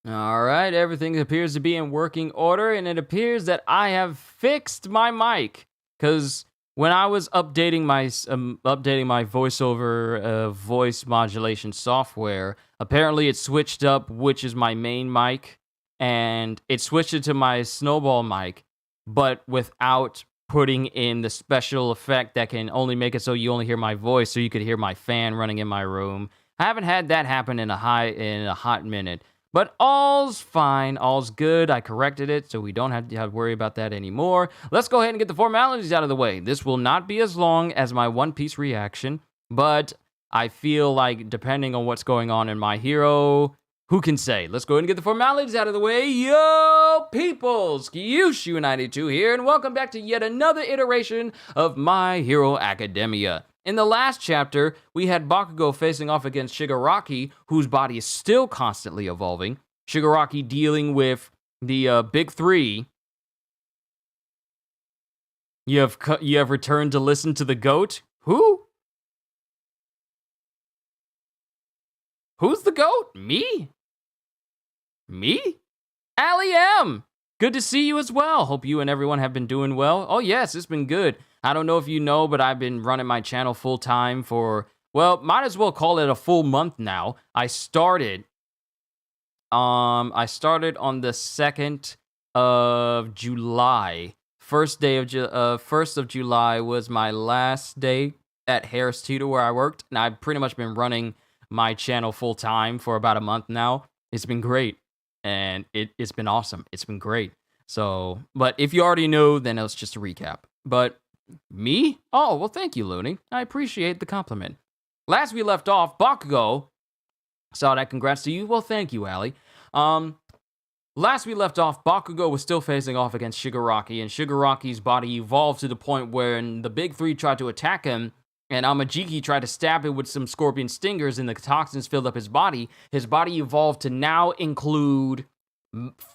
All right, everything appears to be in working order, and it appears that I have fixed my mic. Because when I was updating my voiceover voice modulation software, apparently it switched up which is my main mic, and it switched it to my snowball mic, but without putting in the special effect that can only make it so you only hear my voice, so you could hear my fan running in my room. I haven't had that happen in a hot minute. But all's fine, all's good. I corrected it, so we don't have to worry about that anymore. Let's go ahead and get the formalities out of the way. This will not be as long as my One Piece reaction, but I feel like depending on what's going on in My Hero, who can say? Let's go ahead and get the formalities out of the way. Yo, peoples! Kyushu92 here, and welcome back to yet another iteration of My Hero Academia. In the last chapter, we had Bakugo facing off against Shigaraki, whose body is still constantly evolving. Shigaraki dealing with the big three. You have returned to listen to the goat? Who? Who's the goat? Me? Me? Ali M! Good to see you as well. Hope you and everyone have been doing well. Oh yes, it's been good. I don't know if you know, but I've been running my channel full time for, well, might as well call it a full month now. I started on the 2nd of July. First of July was my last day at Harris Teeter where I worked, and I've pretty much been running my channel full time for about a month now. It's been great, and it's been awesome. It's been great. So, but if you already know, then it's just a recap. But me? Oh, well, thank you, Looney. I appreciate the compliment. Last we left off, Bakugo. Saw that, congrats to you. Well, thank you, Ali. Last we left off, Bakugo was still facing off against Shigaraki, and Shigaraki's body evolved to the point where the big three tried to attack him, and Amajiki tried to stab him with some scorpion stingers, and the toxins filled up his body. His body evolved to now include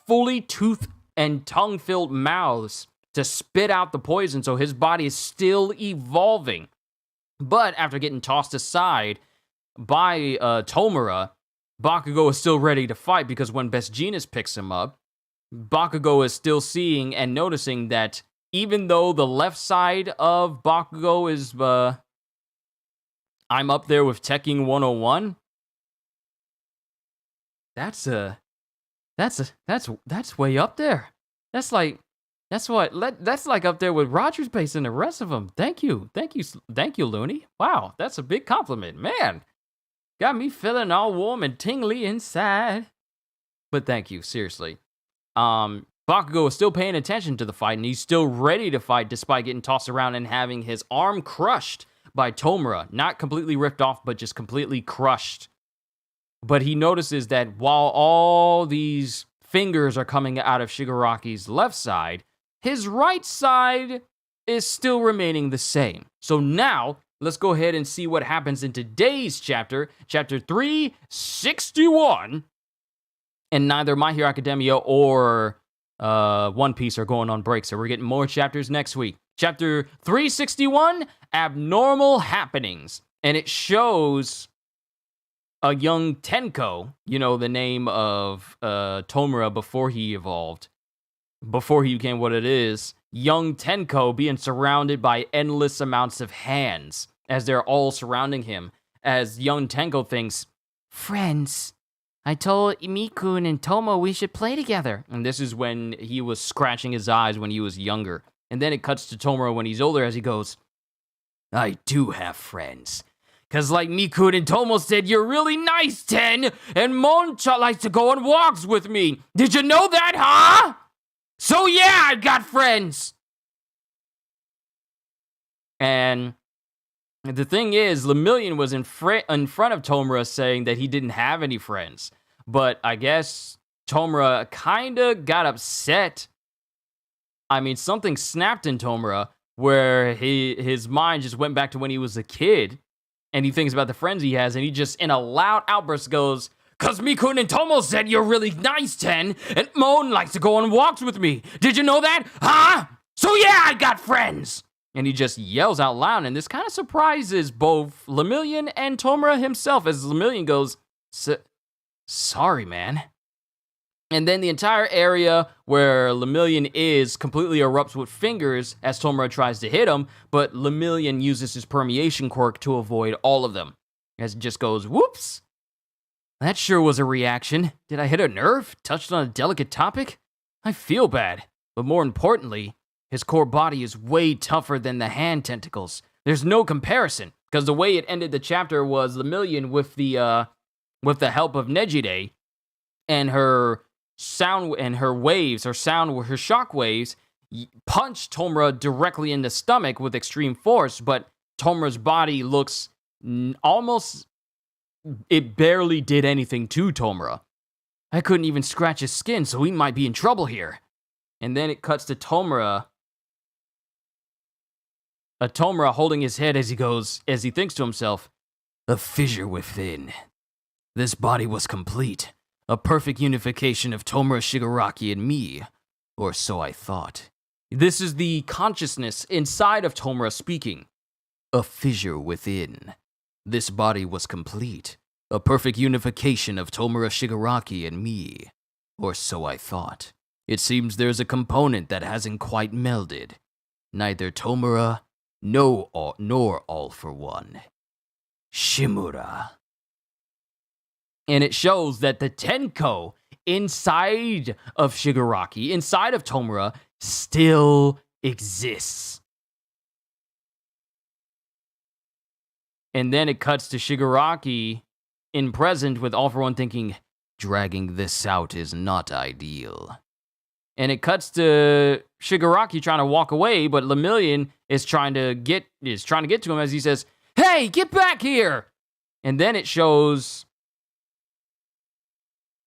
fully tooth and tongue-filled mouths to spit out the poison, so his body is still evolving. But after getting tossed aside by Tomura, Bakugo is still ready to fight, because when Best Jeanist picks him up, Bakugo is still seeing and noticing that even though the left side of Bakugo is, I'm up there with Tekking 101, that's way up there. That's like up there with Rogers Base and the rest of them. Thank you, Looney. Wow, that's a big compliment, man. Got me feeling all warm and tingly inside. But thank you, seriously. Bakugo is still paying attention to the fight, and he's still ready to fight despite getting tossed around and having his arm crushed by Tomura. Not completely ripped off, but just completely crushed. But he notices that while all these fingers are coming out of Shigaraki's left side, his right side is still remaining the same. So now, let's go ahead and see what happens in today's chapter, chapter 361. And neither My Hero Academia or One Piece are going on break, so we're getting more chapters next week. Chapter 361, Abnormal Happenings. And it shows a young Tenko, you know, the name of Tomura before he evolved, before he became what it is. Young Tenko being surrounded by endless amounts of hands as they're all surrounding him, as young Tenko thinks, friends. I told Miku and Tomo we should play together. And this is when he was scratching his eyes when he was younger. And then it cuts to Tomura when he's older as he goes, I do have friends. Cause like Miku and Tomo said, you're really nice, Ten, and Moncha likes to go on walks with me. Did you know that, huh? So yeah, I got friends. And the thing is, Lemillion was in front of Tomura saying that he didn't have any friends. But I guess Tomura kinda got upset. I mean, something snapped in Tomura where his mind just went back to when he was a kid. And he thinks about the friends he has, and he just, in a loud outburst, goes, Cause Miku and Tomo said you're really nice, Ten, and Mon likes to go on walks with me. Did you know that? Huh? So yeah, I got friends! And he just yells out loud, and this kind of surprises both Lemillion and Tomura himself, as Lemillion goes, sorry, man. And then the entire area where Lemillion is completely erupts with fingers as Tomura tries to hit him, but Lemillion uses his permeation quirk to avoid all of them. As it just goes, whoops! That sure was a reaction. Did I hit a nerve? Touched on a delicate topic? I feel bad. But more importantly, his core body is way tougher than the hand tentacles. There's no comparison, because the way it ended the chapter was Lemillion with the help of Nejire and her sound and her waves, her shock waves, punched Tomura directly in the stomach with extreme force, but Tomura's body looks almost, it barely did anything to Tomura. I couldn't even scratch his skin, so he might be in trouble here. And then it cuts to Tomura. Tomura holding his head as he thinks to himself, a fissure within. This body was complete. A perfect unification of Tomura Shigaraki and me. Or so I thought. This is the consciousness inside of Tomura speaking. A fissure within. This body was complete. A perfect unification of Tomura Shigaraki and me. Or so I thought. It seems there's a component that hasn't quite melded. Neither Tomura, nor All for One. Shimura. And it shows that the Tenko inside of Shigaraki, inside of Tomura, still exists. And then it cuts to Shigaraki in present with All for One thinking, dragging this out is not ideal. And it cuts to Shigaraki trying to walk away, but Lemillion is trying to get to him as he says, "Hey, get back here!" And then it shows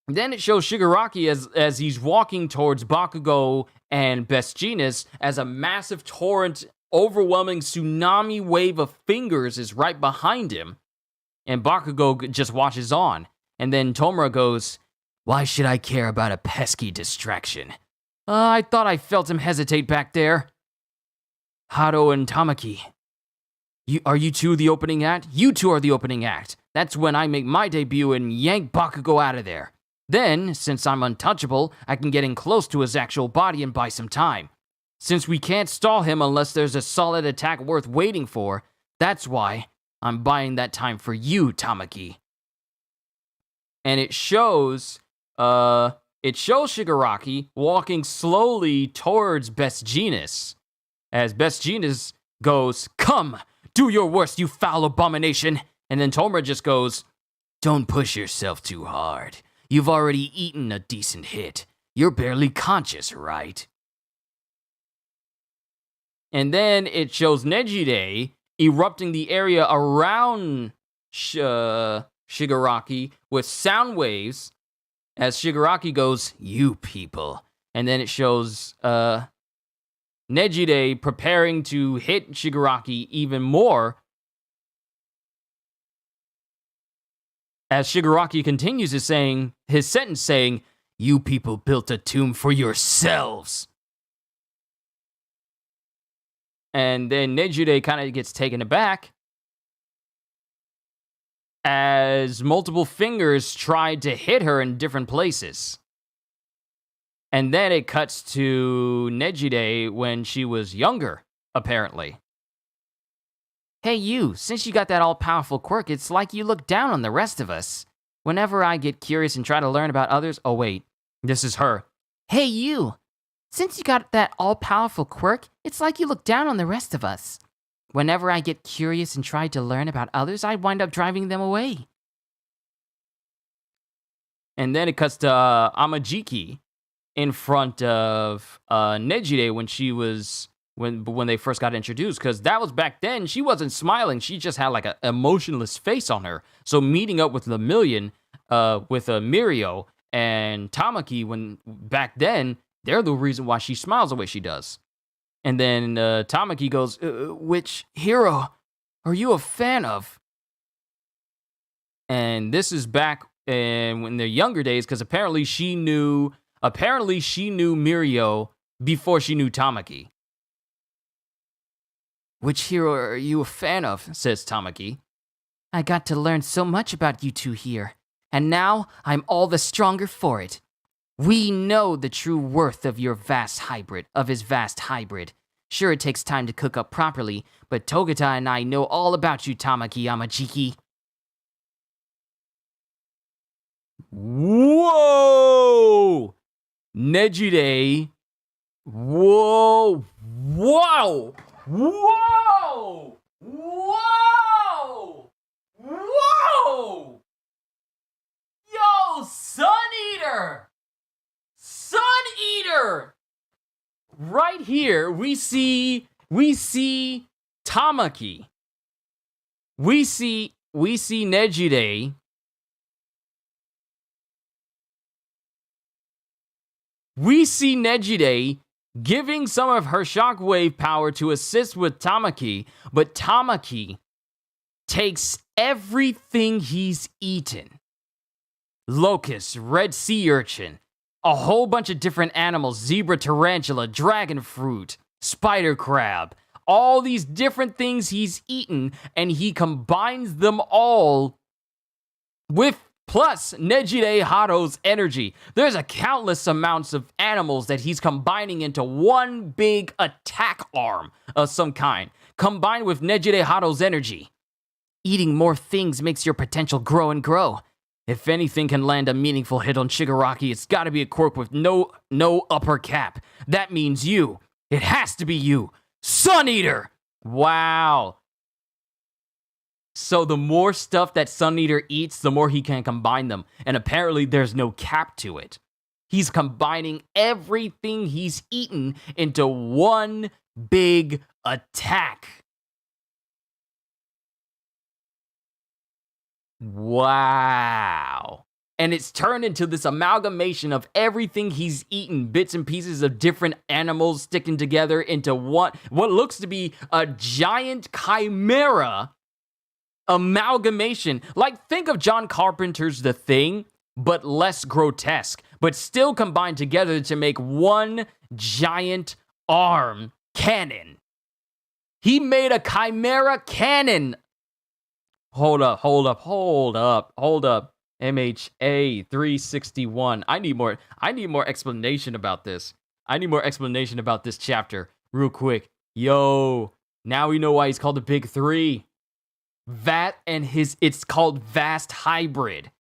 Shigaraki as he's walking towards Bakugo and Best Jeanist as a massive torrent, overwhelming tsunami wave of fingers is right behind him. And Bakugo just watches on. And then Tomura goes, "Why should I care about a pesky distraction? I thought I felt him hesitate back there." Hado and Tamaki. Are you two the opening act? You two are the opening act. That's when I make my debut and yank Bakugo out of there. Then, since I'm untouchable, I can get in close to his actual body and buy some time. Since we can't stall him unless there's a solid attack worth waiting for, that's why I'm buying that time for you, Tamaki. And it shows Shigaraki walking slowly towards Best Jeanist. As Best Jeanist goes, "Come, do your worst, you foul abomination." And then Tomura just goes, "Don't push yourself too hard. You've already eaten a decent hit. You're barely conscious, right?" And then it shows Nejire erupting the area around Shigaraki with sound waves as Shigaraki goes, "You people." And then it shows Nejire preparing to hit Shigaraki even more as Shigaraki continues his sentence saying, "You people built a tomb for yourselves." And then Nejire kind of gets taken aback as multiple fingers tried to hit her in different places. And then it cuts to Nejire when she was younger, apparently. "Hey you, since you got that all-powerful quirk, it's like you look down on the rest of us. Whenever I get curious and try to learn about others..." Oh wait, this is her. "Hey you, since you got that all-powerful quirk, it's like you look down on the rest of us. Whenever I get curious and try to learn about others, I wind up driving them away." And then it cuts to Amajiki in front of Nejire when they first got introduced, because that was back then. She wasn't smiling. She just had like an emotionless face on her. So meeting up with Lemillion, with Mirio and Tamaki, when back then, they're the reason why she smiles the way she does. And then Tamaki goes, "Which hero are you a fan of?" And this is back in their younger days, because apparently she knew Mirio before she knew Tamaki. "Which hero are you a fan of?" says Tamaki. "I got to learn so much about you two here, and now I'm all the stronger for it. We know the true worth of his vast hybrid. Sure, it takes time to cook up properly, but Togata and I know all about you, Tamaki Yamachiki. Whoa! Nejire. Whoa! Whoa! Whoa! Whoa! Whoa! Yo, Sun Eater! Sun Eater! Right here, we see Tamaki. We see Nejire. We see Nejire giving some of her shockwave power to assist with Tamaki, but Tamaki takes everything he's eaten. Locust, red sea urchin, a whole bunch of different animals, zebra tarantula, dragon fruit, spider crab, all these different things he's eaten, and he combines them all with plus Nejire Haru's energy. There's a countless amounts of animals that he's combining into one big attack arm of some kind, combined with Nejire Haru's energy. Eating more things makes your potential grow and grow. If anything can land a meaningful hit on Shigaraki, it's gotta be a quirk with no upper cap. That means you. It has to be you. Sun Eater! Wow. So the more stuff that Sun Eater eats, the more he can combine them. And apparently there's no cap to it. He's combining everything he's eaten into one big attack. Wow. And it's turned into this amalgamation of everything he's eaten, bits and pieces of different animals sticking together into what looks to be a giant chimera amalgamation. Like, think of John Carpenter's The Thing, but less grotesque, but still combined together to make one giant arm cannon. He made a chimera cannon. Hold up. MHA 361. I need more explanation about this. I need more explanation about this chapter real quick. Yo, now we know why he's called the Big Three. It's called Vast Hybrid.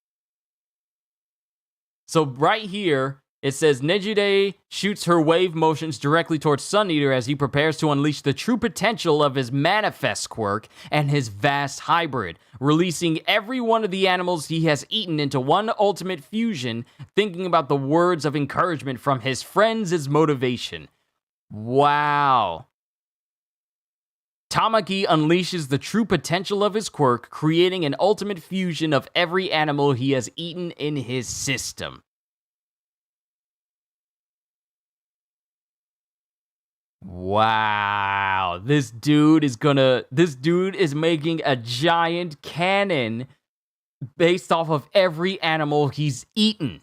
So right here, it says Nejire shoots her wave motions directly towards Sun Eater as he prepares to unleash the true potential of his Manifest quirk and his Vast Hybrid, releasing every one of the animals he has eaten into one ultimate fusion, thinking about the words of encouragement from his friends as motivation. Wow. Tamaki unleashes the true potential of his quirk, creating an ultimate fusion of every animal he has eaten in his system. Wow, this dude is making a giant cannon based off of every animal he's eaten.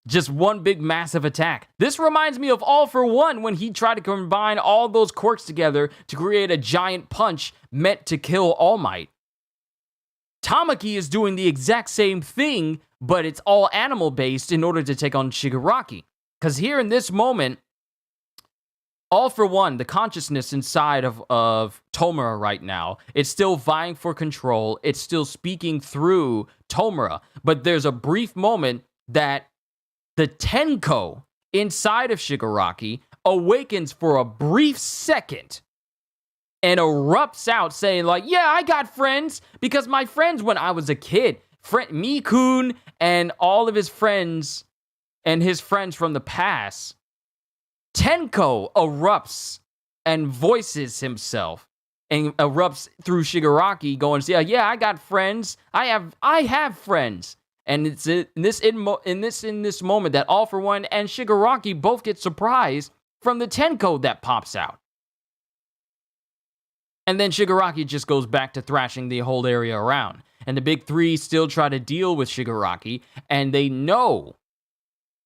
Just one big massive attack. This reminds me of All for One when he tried to combine all those quirks together to create a giant punch meant to kill All Might. Tamaki is doing the exact same thing, but it's all animal based in order to take on Shigaraki. Because here in this moment, All for One, the consciousness inside of Tomura right now, it's still vying for control. It's still speaking through Tomura. But there's a brief moment that the Tenko inside of Shigaraki awakens for a brief second and erupts out saying like, yeah, I got friends because my friends when I was a kid, Mikun and all of his friends and his friends from the past, Tenko erupts and voices himself and erupts through Shigaraki going, yeah, I got friends. I have friends. And it's in this moment that All for One and Shigaraki both get surprised from the Tenko that pops out. And then Shigaraki just goes back to thrashing the whole area around. And the Big Three still try to deal with Shigaraki, and they know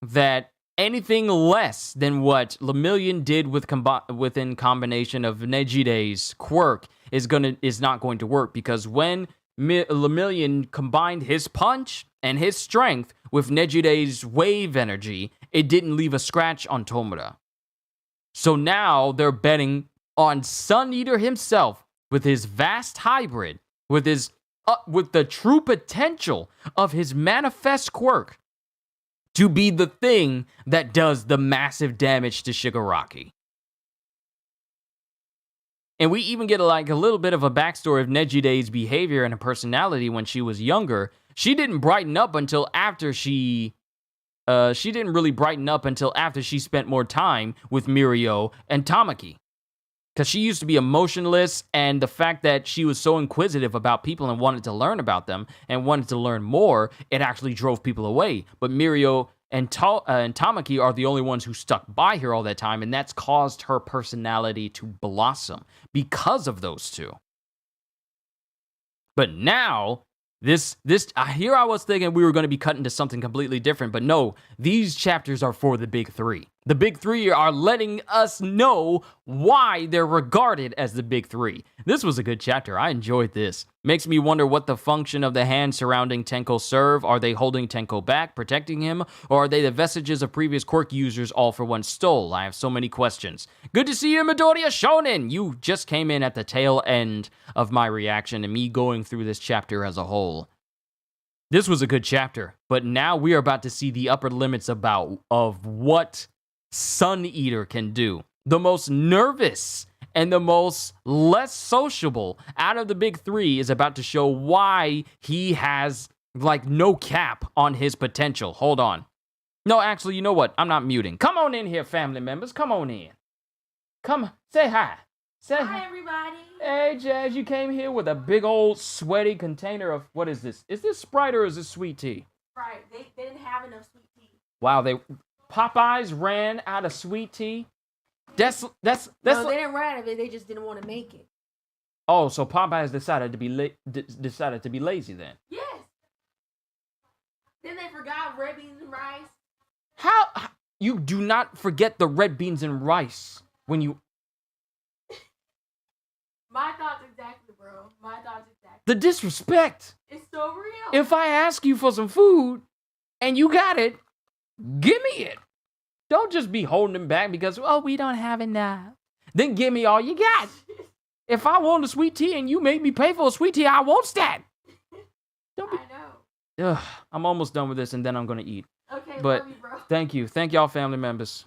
that anything less than what Lemillion did within combination of Nejire's quirk is not going to work, because when Lemillion combined his punch and his strength with Nejide's wave energy, it didn't leave a scratch on Tomura. So now they're betting on Sun Eater himself with his vast hybrid, with the true potential of his manifest quirk to be the thing that does the massive damage to Shigaraki. And we even get a little bit of a backstory of Nejide's behavior and her personality when she was younger. She didn't brighten up until after she didn't really brighten up until after she spent more time with Mirio and Tamaki. Because she used to be emotionless, and the fact that she was so inquisitive about people and wanted to learn about them and wanted to learn more, it actually drove people away. But Mirio and Tamaki are the only ones who stuck by her all that time, and that's caused her personality to blossom because of those two. But now, here I was thinking we were going to be cutting to something completely different, but no, these chapters are for the big three. The big three are letting us know why they're regarded as the big three. This was a good chapter. I enjoyed this. Makes me wonder what the function of the hands surrounding Tenko serve. Are they holding Tenko back, protecting him, or are they the vestiges of previous quirk users all for one stole? I have so many questions. Good to see you, Midoriya Shonen! You just came in at the tail end of my reaction and me going through this chapter as a whole. This was a good chapter, but now we are about to see the upper limits of what Sun Eater can do. The most nervous and the most less sociable out of the big three is about to show why he has no cap on his potential. Hold on. No, actually, you know what? I'm not muting. Come on in here, family members. Come on in. Come, say hi. Say hi, everybody. Hey, Jazz, you came here with a big old sweaty container of, what is this? Is this Sprite or is this sweet tea? Sprite. They didn't have enough sweet tea. Wow, Popeyes ran out of sweet tea. That's no, they didn't run out of it. They just didn't want to make it. Oh, so Popeyes decided to be lazy then. Yes. Then they forgot red beans and rice. How you do not forget the red beans and rice when you? My thoughts exactly, bro. My thoughts exactly. The disrespect. It's so real. If I ask you for some food and you got it, give me it. Don't just be holding them back because, oh, we don't have enough. Then give me all you got. If I want a sweet tea and you make me pay for a sweet tea, I want that. Don't be. I know. Ugh, I'm almost done with this and then I'm going to eat. Okay, but love you, bro. Thank you. Thank y'all, family members.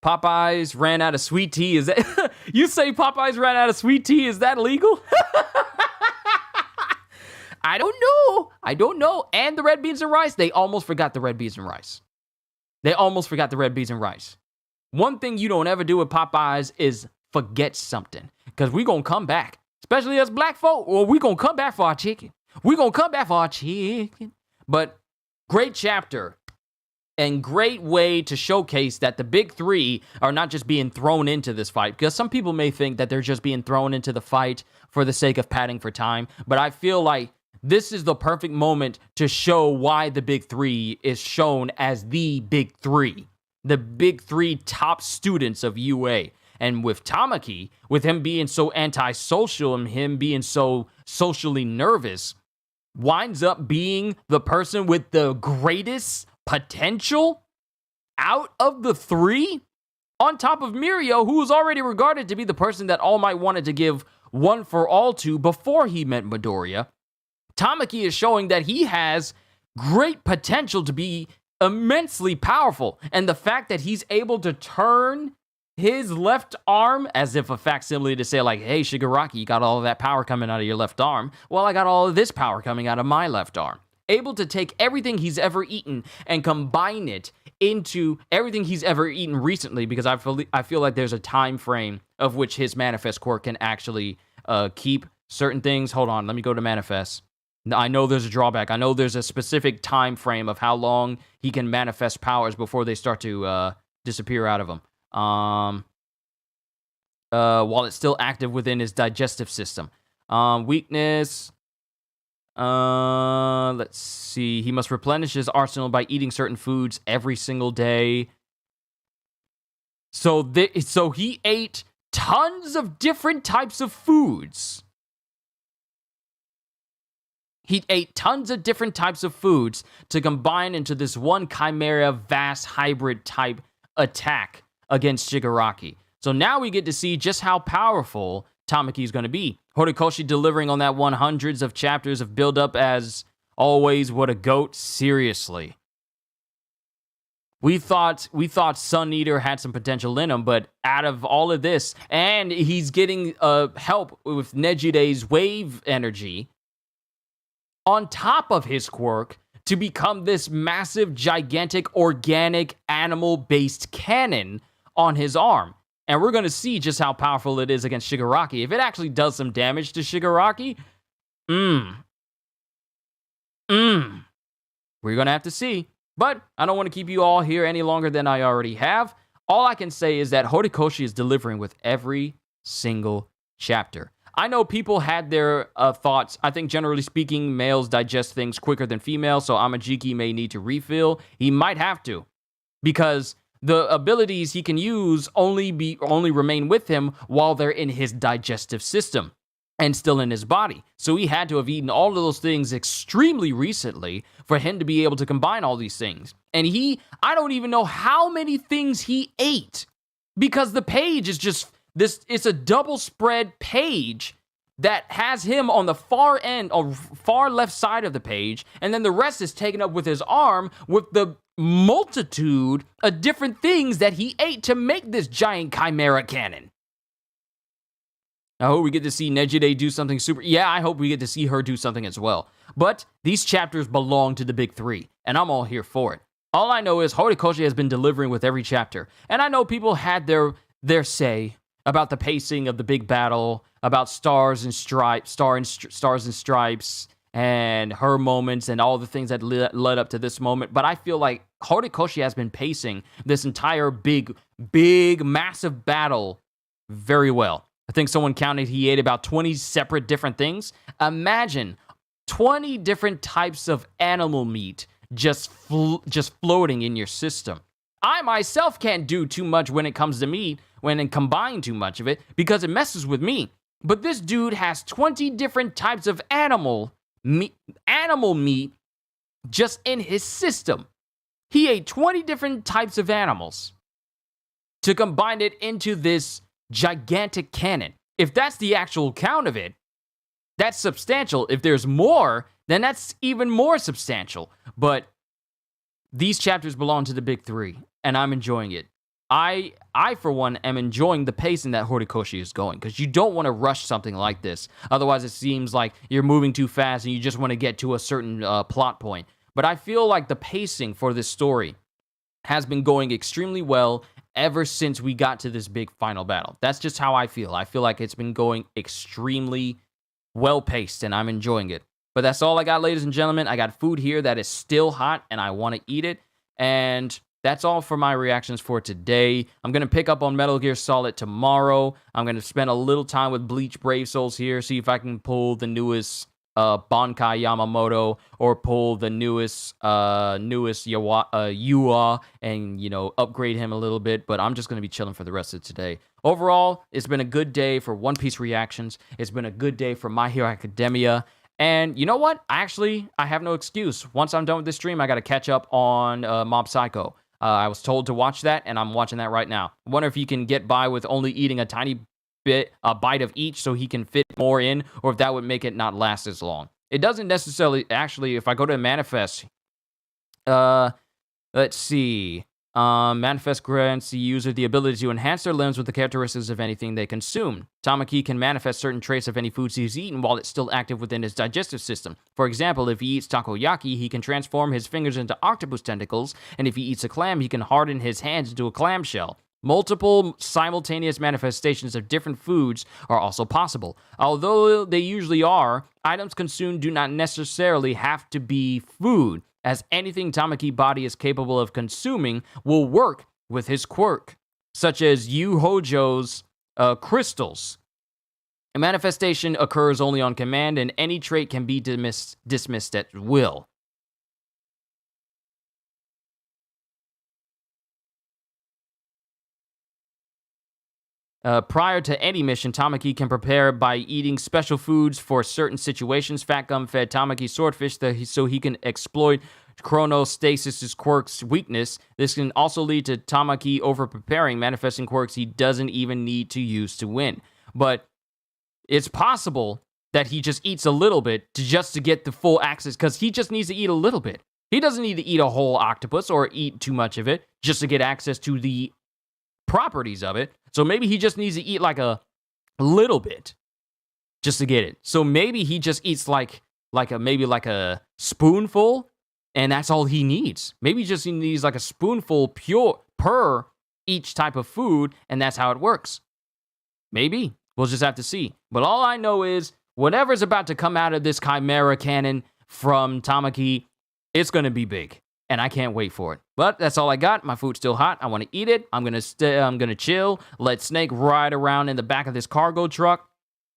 Popeyes ran out of sweet tea. Is that you say Popeyes ran out of sweet tea? Is that legal? I don't know. And the red beans and rice, they almost forgot the red beans and rice. One thing you don't ever do with Popeyes is forget something. Because we're going to come back. Especially as black folk. Or we're going to come back for our chicken. But great chapter. And great way to showcase that the big three are not just being thrown into this fight. Because some people may think that they're just being thrown into the fight for the sake of padding for time. But I feel like this is the perfect moment to show why the big three is shown as the big three. The big three top students of UA. And with Tamaki, with him being so antisocial and him being so socially nervous, winds up being the person with the greatest potential out of the three, on top of Mirio, who was already regarded to be the person that All Might wanted to give one for all to before he met Midoriya. Tamaki is showing that he has great potential to be immensely powerful, and the fact that he's able to turn his left arm as if a facsimile to say like, hey, Shigaraki, you got all of that power coming out of your left arm. Well, I got all of this power coming out of my left arm. Able to take everything he's ever eaten and combine it into everything he's ever eaten recently, because I feel like there's a time frame of which his manifest quirk can actually keep certain things. Hold on, let me go to manifest. I know there's a drawback. I know there's a specific time frame of how long he can manifest powers before they start to disappear out of him. While it's still active within his digestive system. Weakness. Let's see. He must replenish his arsenal by eating certain foods every single day. So he ate tons of different types of foods. He ate tons of different types of foods to combine into this one Chimera vast hybrid type attack against Shigaraki. So now we get to see just how powerful Tamaki is going to be. Horikoshi delivering on that 100s of chapters of build-up as always. What a goat. Seriously. We thought Sun Eater had some potential in him, but out of all of this, and he's getting help with Nejide's wave energy on top of his quirk to become this massive, gigantic, organic, animal-based cannon on his arm. And we're going to see just how powerful it is against Shigaraki. If it actually does some damage to Shigaraki, we're going to have to see. But I don't want to keep you all here any longer than I already have. All I can say is that Horikoshi is delivering with every single chapter. I know people had their thoughts. I think generally speaking, males digest things quicker than females, so Amajiki may need to refill. He might have to, because the abilities he can use only remain with him while they're in his digestive system and still in his body. So he had to have eaten all of those things extremely recently for him to be able to combine all these things. And I don't even know how many things he ate, because the page is just this. It's a double spread page that has him on the far end, or far left side of the page, and then the rest is taken up with his arm with the multitude of different things that he ate to make this giant chimera cannon. I hope we get to see Nejide do something super. Yeah, I hope we get to see her do something as well. But these chapters belong to the big three, and I'm all here for it. All I know is Horikoshi has been delivering with every chapter, and I know people had their say about the pacing of the big battle, about Stars and Stripes, and her moments, and all the things that led up to this moment. But I feel like Horikoshi has been pacing this entire big, massive battle very well. I think someone counted he ate about 20 separate different things. Imagine 20 different types of animal meat just floating in your system. I myself can't do too much when it comes to meat, when I combine too much of it, because it messes with me. But this dude has 20 different types of animal meat just in his system. He ate 20 different types of animals to combine it into this gigantic cannon. If that's the actual count of it, that's substantial. If there's more, then that's even more substantial. But these chapters belong to the big three, and I'm enjoying it. I for one, am enjoying the pacing that Horikoshi is going, because you don't want to rush something like this. Otherwise, it seems like you're moving too fast and you just want to get to a certain plot point. But I feel like the pacing for this story has been going extremely well ever since we got to this big final battle. That's just how I feel. I feel like it's been going extremely well-paced, and I'm enjoying it. But that's all I got, ladies and gentlemen. I got food here that is still hot, and I want to eat it. And that's all for my reactions for today. I'm going to pick up on Metal Gear Solid tomorrow. I'm going to spend a little time with Bleach Brave Souls here, see if I can pull the newest Bankai Yamamoto, or pull the newest Yua, and, you know, upgrade him a little bit. But I'm just going to be chilling for the rest of today. Overall, it's been a good day for One Piece reactions. It's been a good day for My Hero Academia. And you know what? I have no excuse. Once I'm done with this stream, I got to catch up on Mob Psycho. I was told to watch that, and I'm watching that right now. I wonder if he can get by with only eating a tiny bite of each so he can fit more in, or if that would make it not last as long. It doesn't necessarily, actually, if I go to Manifest, let's see. Manifest grants the user the ability to enhance their limbs with the characteristics of anything they consume. Tamaki can manifest certain traits of any foods he's eaten while it's still active within his digestive system. For example, if he eats takoyaki, he can transform his fingers into octopus tentacles, and if he eats a clam, he can harden his hands into a clamshell. Multiple simultaneous manifestations of different foods are also possible. Although they usually are, items consumed do not necessarily have to be food, as anything Tamaki body is capable of consuming will work with his quirk, such as Yu Hojo's crystals. A manifestation occurs only on command, and any trait can be dismissed at will. Prior to any mission, Tamaki can prepare by eating special foods for certain situations. Fat Gum fed Tamaki swordfish so he can exploit Chronostasis' quirk's weakness. This can also lead to Tamaki over-preparing, manifesting quirks he doesn't even need to use to win. But it's possible that he just eats a little bit just to get the full access, because he just needs to eat a little bit. He doesn't need to eat a whole octopus or eat too much of it just to get access to the properties of it. So maybe he just needs to eat like a little bit just to get it. So maybe he just eats like a spoonful, and that's all he needs. Maybe he needs like a spoonful per each type of food, and that's how it works. Maybe. We'll just have to see. But all I know is whatever's about to come out of this Chimera cannon from Tamaki, it's going to be big. And I can't wait for it. But that's all I got. My food's still hot. I want to eat it. I'm gonna chill. Let Snake ride around in the back of this cargo truck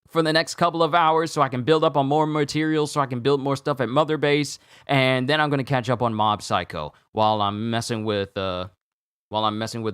for the next couple of hours so I can build up on more materials, so I can build more stuff at Mother Base. And then I'm going to catch up on Mob Psycho while I'm messing with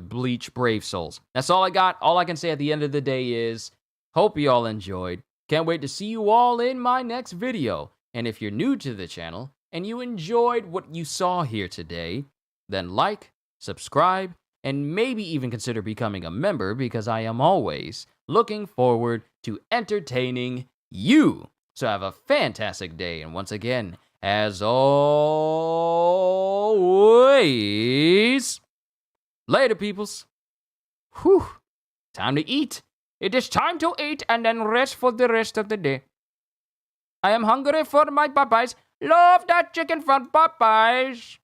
Bleach Brave Souls. That's all I got. All I can say at the end of the day is, hope you all enjoyed. Can't wait to see you all in my next video. And if you're new to the channel and you enjoyed what you saw here today, then like, subscribe, and maybe even consider becoming a member, because I am always looking forward to entertaining you. So have a fantastic day, and once again, as always, later, peoples. Whew, time to eat. It is time to eat and then rest for the rest of the day. I am hungry for my Popeyes. Love that chicken from Popeyes.